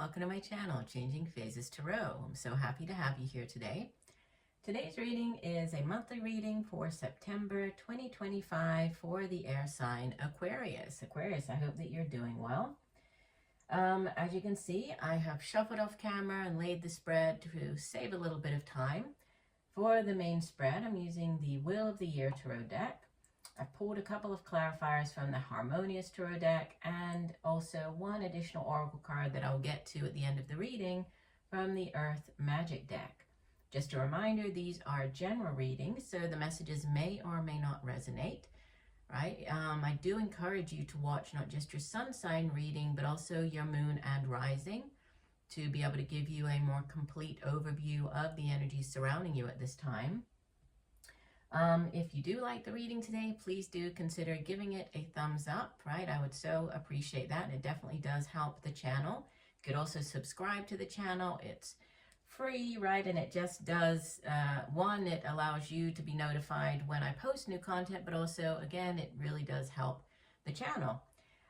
welcome to my channel, Changing Phases Tarot. I'm so happy to have you here today. Today's reading is a monthly reading for September 2025 for the air sign Aquarius. Aquarius, I hope that you're doing well. As you can see, I have shuffled off camera and laid the spread to save a little bit of time. For the main spread, I'm using the Wheel of the Year Tarot deck. I pulled a couple of clarifiers from the Harmonious Tarot deck and also one additional oracle card that I'll get to at the end of the reading from the Earth Magic deck. Just a reminder, these are general readings, so the messages may or may not resonate, right? I do encourage you to watch not just your sun sign reading, but also your moon and rising to be able to give you a more complete overview of the energies surrounding you at this time. If you do like the reading today, please do consider giving it a thumbs up, right? I would so appreciate that. It definitely does help the channel. You could also subscribe to the channel. It's free, right? And it just does, one, it allows you to be notified when I post new content, but also, again, it really does help the channel.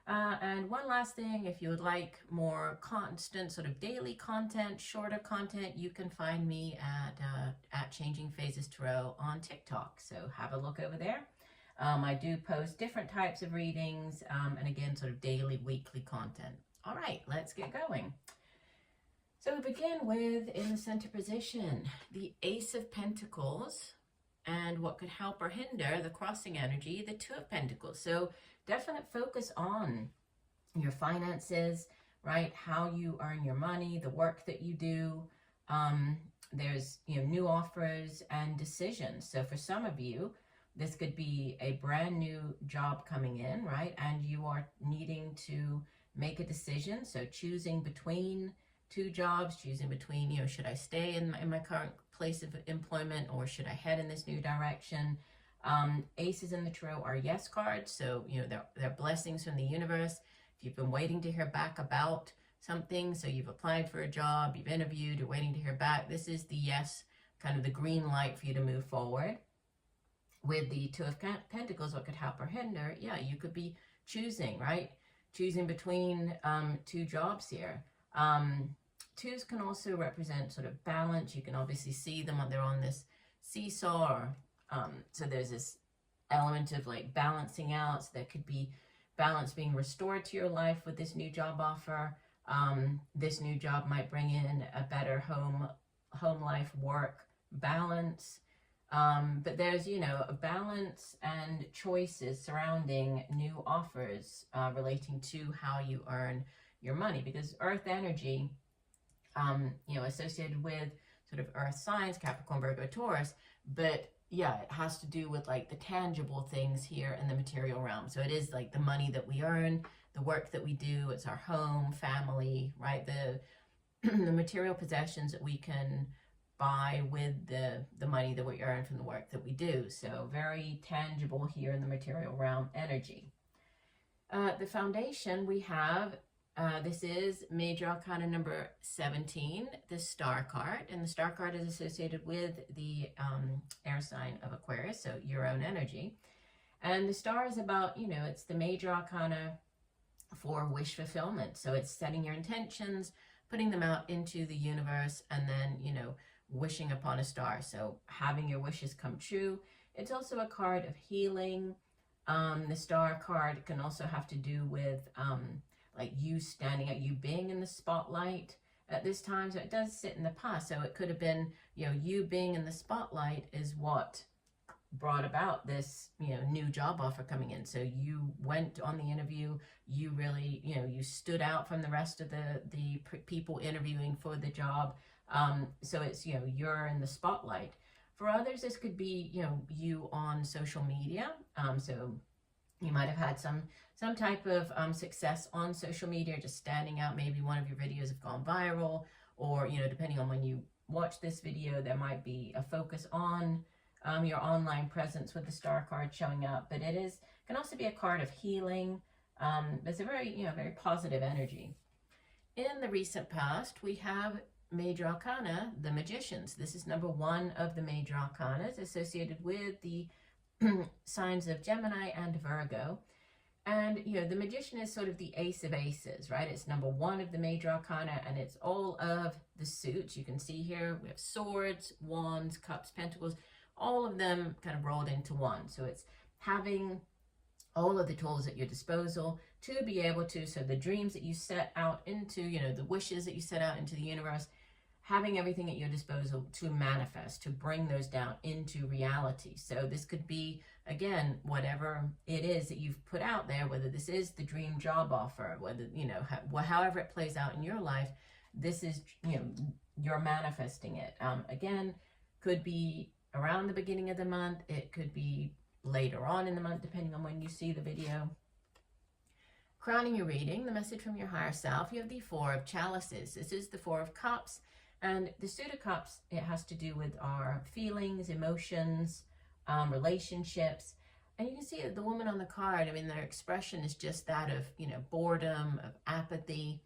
And one last thing, if you would like more constant sort of daily content, shorter content, you can find me at Changing Phases Tarot on TikTok. So have a look over there. I do post different types of readings and again, sort of daily, weekly content. All right, let's get going. So we begin with, in the center position, the Ace of Pentacles. And what could help or hinder the crossing energy, the Two of Pentacles. So definite focus on your finances, right? How you earn your money, the work that you do. There's, new offers and decisions. So for some of you, this could be a brand new job coming in, right? And you are needing to make a decision. So choosing between two jobs, choosing between, should I stay in my current place of employment or should I head in this new direction? Aces in the tarot are yes cards, so they're blessings from the universe. If you've been waiting to hear back about something, so you've applied for a job, you've interviewed, you're waiting to hear back, this is the yes, kind of the green light for you to move forward. With the Two of Pentacles, what could help or hinder? Yeah, you could be choosing, right? Choosing between two jobs here. Twos can also represent sort of balance. You can obviously see them, they're on this seesaw, or so there's this element of like balancing out. So there could be balance being restored to your life with this new job offer. This new job might bring in a better home life work balance. But there's, a balance and choices surrounding new offers relating to how you earn your money, because earth energy, associated with sort of earth signs, Capricorn, Virgo, Taurus, but yeah, it has to do with like the tangible things here in the material realm. So it is like the money that we earn, the work that we do, it's our home, family, right? The material possessions that we can buy with the money that we earn from the work that we do. So very tangible here in the material realm energy. The foundation we have, this is Major Arcana number 17, the Star card. And the Star card is associated with the air sign of Aquarius, so your own energy. And the Star is about, it's the Major Arcana for wish fulfillment. So it's setting your intentions, putting them out into the universe, and then, wishing upon a star. So having your wishes come true. It's also a card of healing. The Star card can also have to do with like you standing out, you being in the spotlight at this time. So it does sit in the past. So it could have been, you being in the spotlight is what brought about this, new job offer coming in. So you went on the interview, you really, you stood out from the rest of the people interviewing for the job. So it's, you're in the spotlight. For others, this could be, you on social media. So you might have had some type of success on social media, just standing out. Maybe one of your videos have gone viral, or, depending on when you watch this video, there might be a focus on your online presence with the Star card showing up. But it can also be a card of healing. It's a very, very positive energy. In the recent past, we have Major Arcana, the Magicians. This is number 1 of the Major Arcanas associated with the signs of Gemini and Virgo. And, you know, the Magician is sort of the ace of aces, right? It's number 1 of the major arcana, and it's all of the suits. You can see here we have swords, wands, cups, pentacles, all of them kind of rolled into one. So it's having all of the tools at your disposal to be able to, so the dreams that you set out into, you know, the wishes that you set out into the universe, having everything at your disposal to manifest, to bring those down into reality. So this could be, again, whatever it is that you've put out there, whether this is the dream job offer, whether, you know, however it plays out in your life, this is, you know, you're manifesting it. Again, could be around the beginning of the month. It could be later on in the month, depending on when you see the video. Crowning your reading, the message from your higher self, you have the 4 of Chalices. This is the 4 of Cups. And the suit of cups, it has to do with our feelings, emotions, relationships. And you can see that the woman on the card, I mean, their expression is just that of, you know, boredom, of apathy.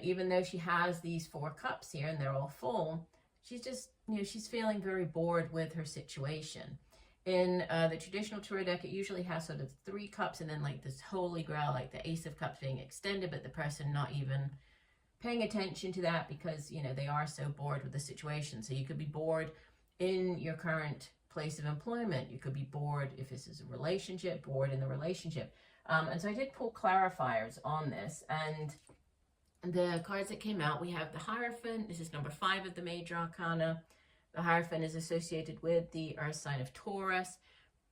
Even though she has these 4 cups here and they're all full, she's just, you know, she's feeling very bored with her situation. In the traditional tarot deck, it usually has sort of 3 cups and then like this holy grail, like the Ace of Cups being extended, but the person not even paying attention to that because, you know, they are so bored with the situation. So you could be bored in your current place of employment. You could be bored if this is a relationship, bored in the relationship. And so I did pull clarifiers on this. And the cards that came out, we have the Hierophant. This is number 5 of the major arcana. The Hierophant is associated with the earth sign of Taurus.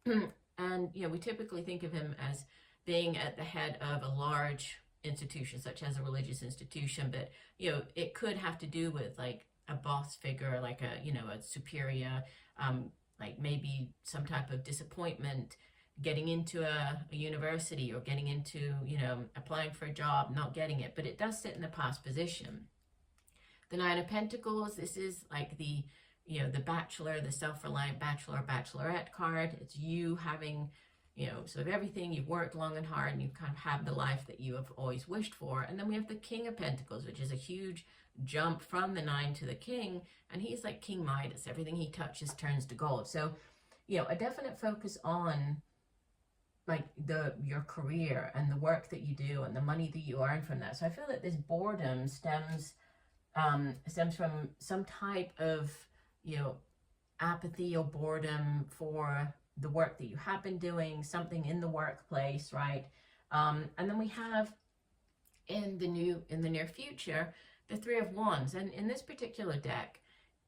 And, you know, we typically think of him as being at the head of a large institution, such as a religious institution, but, you know, it could have to do with like a boss figure, like a, you know, a superior, like maybe some type of disappointment, getting into a university or getting into, you know, applying for a job, not getting it, but it does sit in the past position. The 9 of Pentacles, this is like the, you know, the bachelor, the self-reliant bachelor, bachelorette card. It's you having, you know, sort of everything, you've worked long and hard and you kind of have the life that you have always wished for. And then we have the King of Pentacles, which is a huge jump from the 9 to the King. And he's like King Midas. Everything he touches turns to gold. So, you know, a definite focus on like your career and the work that you do and the money that you earn from that. So I feel that this boredom stems from some type of, you know, apathy or boredom for the work that you have been doing, something in the workplace, right? And then we have in the near future, the 3 of Wands. And in this particular deck,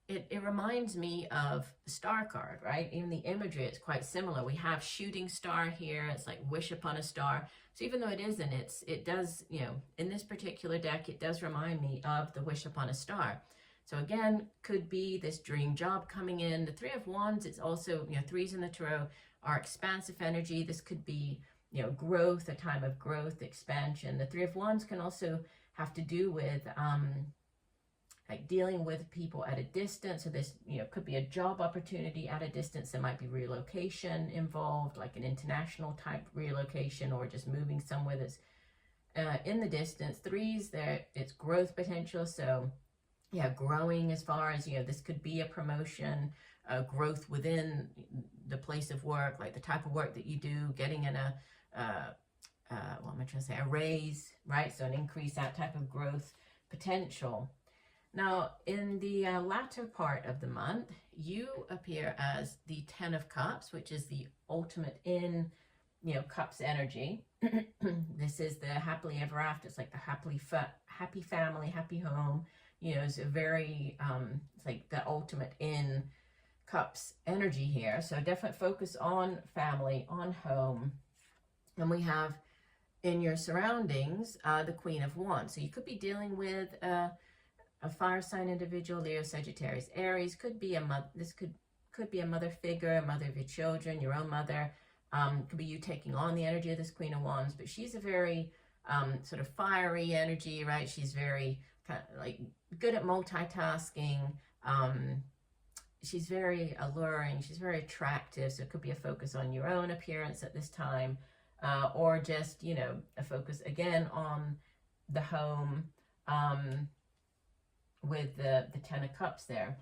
it reminds me of the star card, right? Even the imagery, it's quite similar. We have shooting star here. It's like wish upon a star. So even though it isn't, it does, you know, in this particular deck, it does remind me of the wish upon a star. So again, could be this dream job coming in. The 3 of Wands, it's also, you know, 3s in the tarot are expansive energy. This could be, you know, growth, a time of growth, expansion. The 3 of Wands can also have to do with like dealing with people at a distance. So this, you know, could be a job opportunity at a distance. There might be relocation involved, like an international type relocation, or just moving somewhere that's in the distance. 3s, it's growth potential. So yeah, growing as far as, you know, this could be a promotion, growth within the place of work, like the type of work that you do, getting in what am I trying to say, a raise, right? So an increase, that type of growth potential. Now, in the latter part of the month, you appear as the 10 of Cups, which is the ultimate in, you know, Cups energy. This is the happily ever after. It's like the happy family, happy home. You know, it's a very, it's like the ultimate in Cups energy here. So definite focus on family, on home. And we have in your surroundings, the Queen of Wands. So you could be dealing with a fire sign individual, Leo, Sagittarius, Aries. Could be a mother. This could be a mother figure, a mother of your children, your own mother. Could be you taking on the energy of this Queen of Wands. But she's a very sort of fiery energy, right? She's very kind of like good at multitasking. She's very alluring. She's very attractive. So it could be a focus on your own appearance at this time, or just, you know, a focus again on the home. With the 10 of Cups there.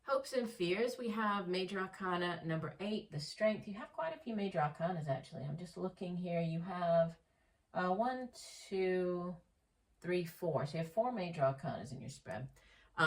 Hopes and fears, we have Major Arcana number 8, the Strength. You have quite a few Major Arcanas, actually. I'm just looking here. You have 1, 2, 3, 4. So you have 4 Major Arcanas in your spread.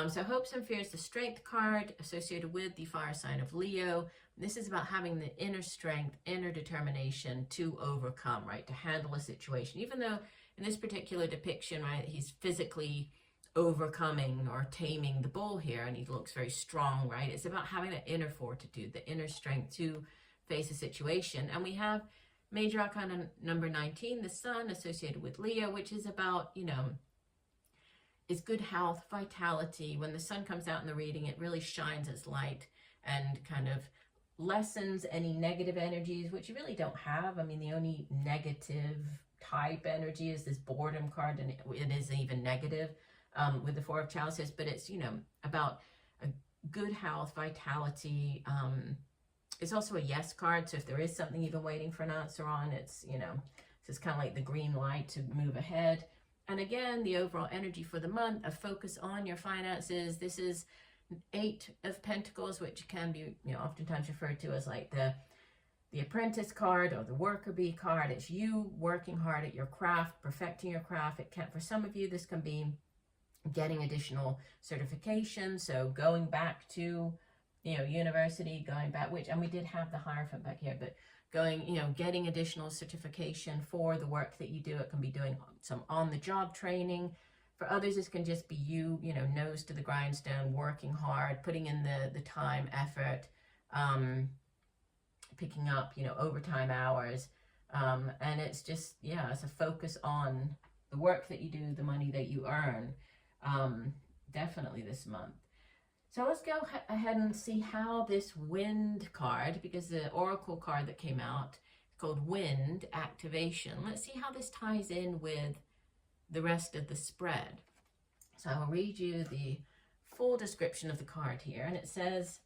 So Hopes and Fears, the Strength card associated with the fire sign of Leo. This is about having the inner strength, inner determination to overcome, right? To handle a situation. Even though in this particular depiction, right, he's physically overcoming or taming the bull here, and he looks very strong, right? It's about having that inner fortitude, the inner strength to face a situation. And we have Major Arcana number 19, the Sun, associated with Leo, which is about, you know, is good health, vitality. When the sun comes out in the reading, it really shines its light and kind of lessens any negative energies, which you really don't have. I mean, the only negative type energy is this boredom card, and it is even negative with the Four of Chalices, but it's, you know, about a good health, vitality. It's also a yes card, so if there is something you've been waiting for an answer on, it's, you know, it's kind of like the green light to move ahead. And again, the overall energy for the month, a focus on your finances. This is 8 of Pentacles, which can be, you know, oftentimes referred to as like the apprentice card or the worker bee card. It's you working hard at your craft, perfecting your craft. It can, for some of you, this can be getting additional certification. So going back to, you know, university, going back, which, and we did have the Hierophant back here, but going, you know, getting additional certification for the work that you do. It can be doing some on-the-job training. For others, this can just be you, you know, nose to the grindstone, working hard, putting in the time, effort, picking up, you know, overtime hours. And it's just, yeah, it's a focus on the work that you do, the money that you earn, definitely this month. So let's go ahead and see how this Wind card, because the Oracle card that came out is called Wind Activation. Let's see how this ties in with the rest of the spread. So I will read you the full description of the card here, and it says,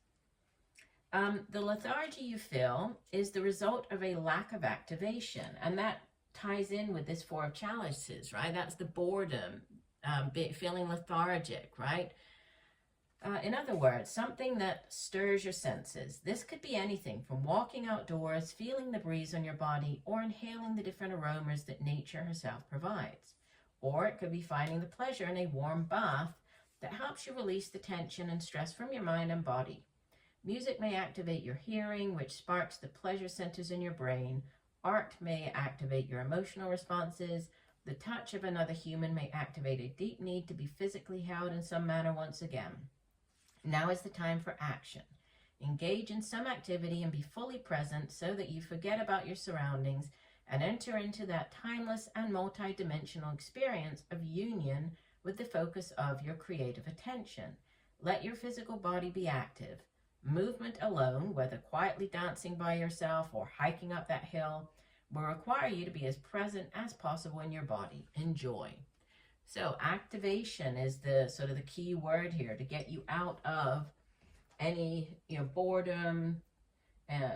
the lethargy you feel is the result of a lack of activation, and that ties in with this Four of Chalices, right? That's the boredom, feeling lethargic, right? In other words, something that stirs your senses. This could be anything from walking outdoors, feeling the breeze on your body, or inhaling the different aromas that nature herself provides. Or it could be finding the pleasure in a warm bath that helps you release the tension and stress from your mind and body. Music may activate your hearing, which sparks the pleasure centers in your brain. Art may activate your emotional responses. The touch of another human may activate a deep need to be physically held in some manner once again. Now is the time for action. Engage in some activity and be fully present so that you forget about your surroundings and enter into that timeless and multi-dimensional experience of union with the focus of your creative attention. Let your physical body be active. Movement alone, whether quietly dancing by yourself or hiking up that hill, will require you to be as present as possible in your body. Enjoy. So activation is the sort of the key word here to get you out of any, you know, boredom,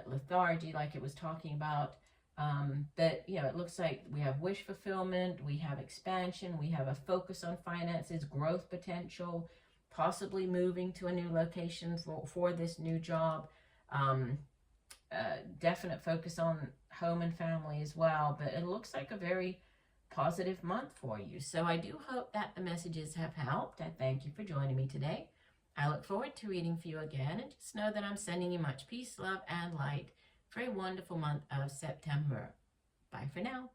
lethargy, like it was talking about. That, you know, it looks like we have wish fulfillment, we have expansion, we have a focus on finances, growth potential, possibly moving to a new location for this new job. Definite focus on home and family as well. But it looks like a very positive month for you. So I do hope that the messages have helped. I thank you for joining me today. I look forward to reading for you again, and just know that I'm sending you much peace, love, and light for a wonderful month of September. Bye for now.